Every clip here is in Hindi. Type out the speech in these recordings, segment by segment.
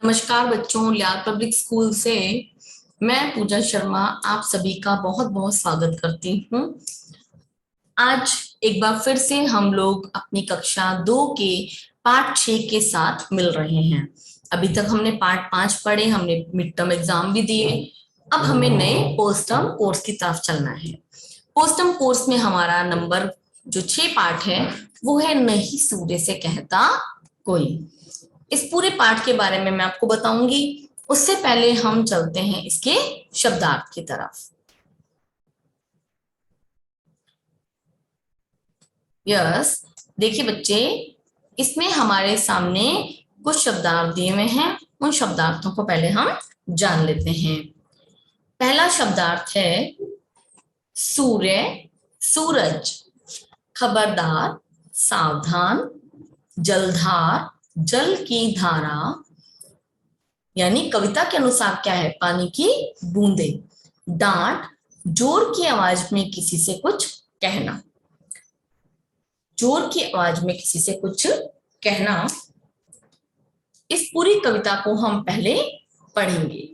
नमस्कार बच्चों, लियार पब्लिक स्कूल से मैं पूजा शर्मा आप सभी का बहुत बहुत स्वागत करती हूँ। आज एक बार फिर से हम लोग अपनी कक्षा 2 के पाठ 6 के साथ मिल रहे हैं। अभी तक हमने पाठ 5 पढ़े, हमने मिड टर्म एग्जाम भी दिए। अब हमें नए पोस्ट टर्म कोर्स की तरफ चलना है। पोस्ट टर्म कोर्स में हमारा नंबर जो 6 पाठ है वो है नहीं सूर्य से कहता कोई। इस पूरे पाठ के बारे में मैं आपको बताऊंगी। उससे पहले हम चलते हैं इसके शब्दार्थ की तरफ। यस, देखिए बच्चे, इसमें हमारे सामने कुछ शब्दार्थ दिए हुए हैं। उन शब्दार्थों को पहले हम जान लेते हैं। पहला शब्दार्थ है सूर्य, सूरज, खबरदार, सावधान, जलधार, जल की धारा, यानी कविता के अनुसार क्या है, पानी की बूंदे, डांट, जोर की आवाज में किसी से कुछ कहना, जोर की आवाज में किसी से कुछ कहना। इस पूरी कविता को हम पहले पढ़ेंगे।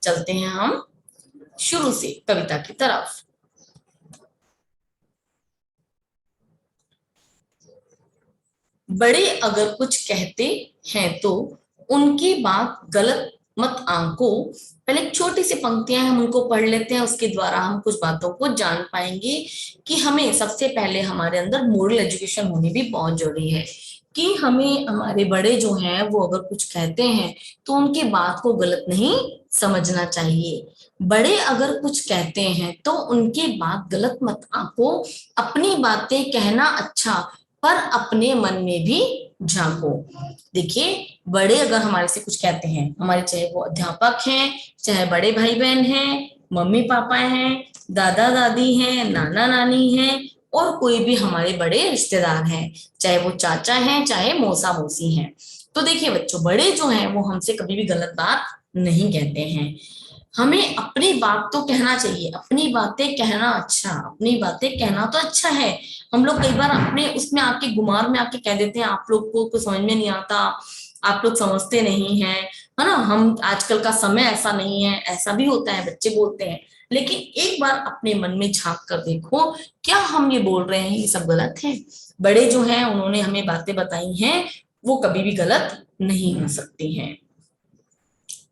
चलते हैं हम शुरू से कविता की तरफ। बड़े अगर कुछ कहते हैं तो उनकी बात गलत मत आंको। पहले एक छोटी सी पंक्तियां हम उनको पढ़ लेते हैं, उसके द्वारा हम कुछ बातों को जान पाएंगे कि हमें सबसे पहले हमारे अंदर मोरल एजुकेशन होनी भी बहुत जरूरी है। कि हमें हमारे बड़े जो हैं वो अगर कुछ कहते हैं तो उनकी बात को गलत नहीं समझना चाहिए। बड़े अगर कुछ कहते हैं तो उनकी बात गलत मत आंको। अपनी बातें कहना अच्छा, पर अपने मन में भी झांको। देखिए, बड़े अगर हमारे से कुछ कहते हैं, हमारे चाहे वो अध्यापक हैं, चाहे बड़े भाई बहन हैं, मम्मी पापा हैं, दादा दादी हैं, नाना नानी हैं, और कोई भी हमारे बड़े रिश्तेदार हैं, चाहे वो चाचा हैं, चाहे मौसा मौसी हैं। तो देखिए बच्चों, बड़े जो हैं वो हमसे कभी भी गलत बात नहीं कहते हैं। हमें अपनी बात तो कहना चाहिए, अपनी बातें कहना अच्छा, अपनी बातें कहना तो अच्छा है। हम लोग कई बार अपने उसमें आके गुमार में आके कह देते हैं आप लोग को कुछ समझ में नहीं आता, आप लोग समझते नहीं हैं, है ना, हम आजकल का समय ऐसा नहीं है, ऐसा भी होता है, बच्चे बोलते हैं। लेकिन एक बार अपने मन में झांक कर देखो, क्या हम ये बोल रहे हैं ये सब गलत है? बड़े जो हैं उन्होंने हमें बातें बताई हैं, वो कभी भी गलत नहीं हो सकती हैं।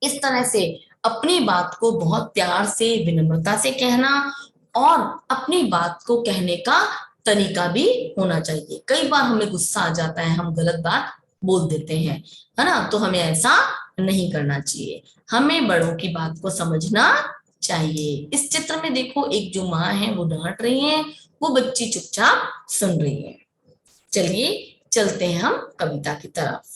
इस तरह से अपनी बात को बहुत प्यार से, विनम्रता से कहना, और अपनी बात को कहने का तरीका भी होना चाहिए। कई बार हमें गुस्सा आ जाता है, हम गलत बात बोल देते हैं, है ना, तो हमें ऐसा नहीं करना चाहिए। हमें बड़ों की बात को समझना चाहिए। इस चित्र में देखो, एक जो माँ है वो डांट रही है, वो बच्ची चुपचाप सुन रही है। चलिए चलते हैं हम कविता की तरफ।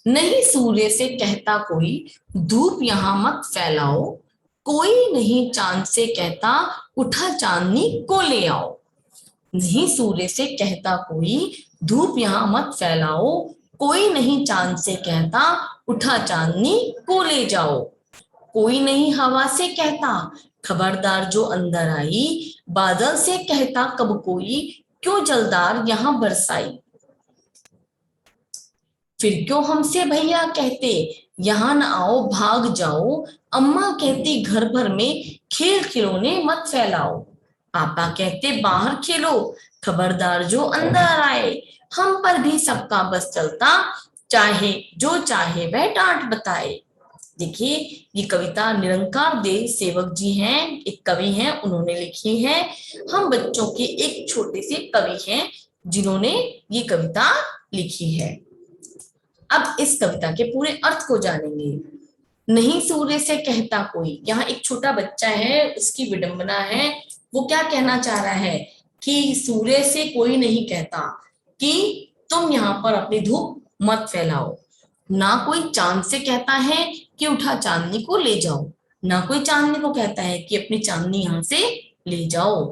नहीं सूर्य से कहता कोई, धूप यहां मत फैलाओ। कोई नहीं चांद से कहता, उठा चांदनी को ले आओ। नहीं सूर्य से कहता कोई, धूप यहां मत फैलाओ। कोई नहीं चांद से कहता, उठा चांदनी को ले जाओ। कोई नहीं हवा से कहता, खबरदार जो अंदर आई। बादल से कहता कब कोई, क्यों जलदार यहां बरसाई। फिर क्यों हमसे भैया कहते, यहाँ न आओ भाग जाओ। अम्मा कहती घर भर में खेल खिलौने मत फैलाओ। पापा कहते बाहर खेलो, खबरदार जो अंदर आए। हम पर भी सबका बस चलता, चाहे जो चाहे वह डांट बताए। देखिए, ये कविता निरंकार देव सेवक जी हैं, एक कवि हैं, उन्होंने लिखी है। हम बच्चों के एक छोटे से कवि हैं जिन्होंने ये कविता लिखी है। अब इस कविता के पूरे अर्थ को जानेंगे। नहीं सूर्य से कहता कोई, यहाँ एक छोटा बच्चा है, उसकी विडंबना है। वो क्या कहना चाह रहा है कि सूर्य से कोई नहीं कहता कि तुम यहाँ पर अपनी धूप मत फैलाओ। ना कोई चांद से कहता है कि उठा चांदनी को ले जाओ। ना कोई चांदनी को कहता है कि अपनी चांदनी यहां से ले जाओ।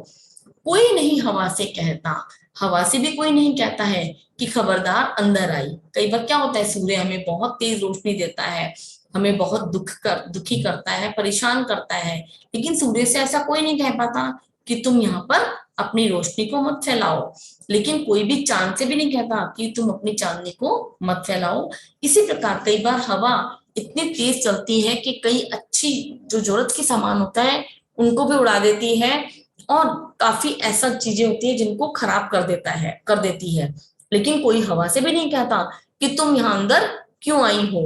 कोई नहीं हवा से कहता, हवा से भी कोई नहीं कहता है कि खबरदार अंदर आई। कई बार क्या होता है, सूर्य हमें बहुत तेज रोशनी देता है, हमें बहुत दुखी करता है, परेशान करता है, लेकिन सूर्य से ऐसा कोई नहीं कह पाता कि तुम यहाँ पर अपनी रोशनी को मत फैलाओ। लेकिन कोई भी चांद से भी नहीं कहता कि तुम अपनी चांदनी को मत फैलाओ। इसी प्रकार कई बार हवा इतनी तेज चलती है कि कई अच्छी जो जरूरत की सामान होता है उनको भी उड़ा देती है, और काफी ऐसा चीजें होती है जिनको खराब कर देती है। लेकिन कोई हवा से भी नहीं कहता कि तुम यहाँ अंदर क्यों आई हो।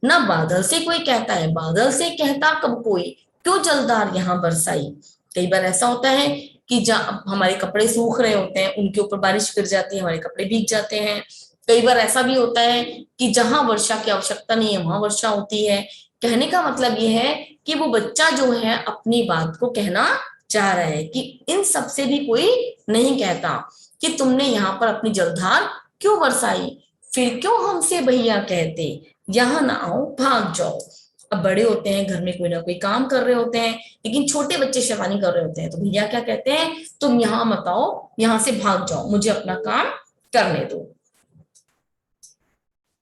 ना बादल से कोई कहता है, बादल से कहता कब कोई, क्यों जलदार यहाँ बरसाई। कई बार ऐसा होता है कि जहाँ हमारे कपड़े सूख रहे होते हैं उनके ऊपर बारिश गिर जाती है, हमारे कपड़े भीग जाते हैं। कई बार ऐसा भी होता है कि जहां वर्षा की आवश्यकता नहीं है वहां वर्षा होती है। कहने का मतलब ये है कि वो बच्चा जो है अपनी बात को कहना चाह रहा है कि इन सब से भी कोई नहीं कहता कि तुमने यहाँ पर अपनी जलधार क्यों बरसाई, फिर क्यों हमसे भैया कहते, यहाँ ना आओ भाग जाओ। अब बड़े होते हैं, घर में कोई ना कोई काम कर रहे होते हैं, लेकिन छोटे बच्चे शैतानी कर रहे होते हैं, तो भैया क्या कहते हैं, तुम यहाँ मत आओ, यहाँ से भाग जाओ, मुझे अपना काम करने दो।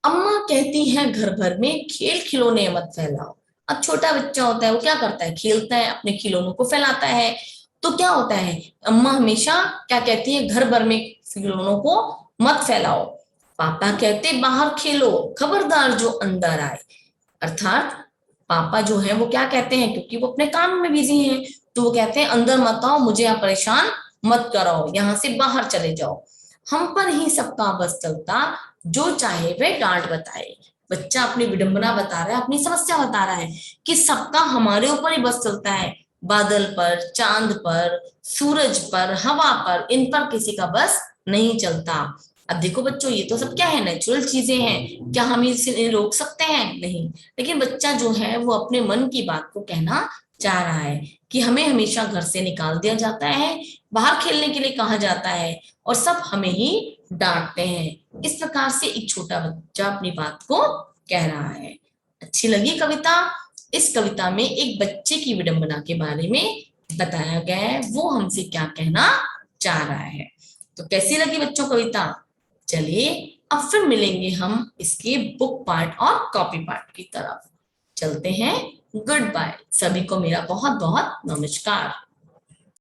अम्मा कहती हैं घर भर में खेल खिलौने मत फैलाओ। अब छोटा बच्चा होता है, वो क्या करता है, खेलता है, अपने खिलौनों को फैलाता है। तो क्या होता है, अम्मा हमेशा क्या कहती है, घर भर में खिलौनों को मत फैलाओ। पापा कहते बाहर खेलो, खबरदार जो अंदर आए। अर्थात पापा जो है वो क्या कहते हैं, क्योंकि वो अपने काम में बिजी हैं, तो वो कहते हैं अंदर मत आओ, मुझे यहाँ परेशान मत कराओ, यहाँ से बाहर चले जाओ। हम पर ही सबका बस चलता, जो चाहे वह डांट बताए। बच्चा अपनी विडंबना बता रहा है, अपनी समस्या बता रहा है कि सबका हमारे ऊपर ही बस चलता है, बादल पर, चांद पर, सूरज पर, हवा पर, इन पर किसी का बस नहीं चलता। अब देखो बच्चों, ये तो सब क्या है, नेचुरल चीजें हैं, क्या हम इसे रोक सकते हैं, नहीं। लेकिन बच्चा जो है वो अपने मन की बात को कहना चाह रहा है कि हमें हमेशा घर से निकाल दिया जाता है, बाहर खेलने के लिए कहा जाता है, और सब हमें ही डांटते हैं। इस प्रकार से एक छोटा बच्चा अपनी बात को कह रहा है। अच्छी लगी कविता। इस कविता में एक बच्चे की विडंबना के बारे में बताया गया है, वो हमसे क्या कहना चाह रहा है। तो कैसी लगी बच्चों कविता? चलिए अब फिर मिलेंगे हम इसके बुक पार्ट और कॉपी पार्ट की तरफ। चलते हैं। गुड बाय, सभी को मेरा बहुत बहुत नमस्कार।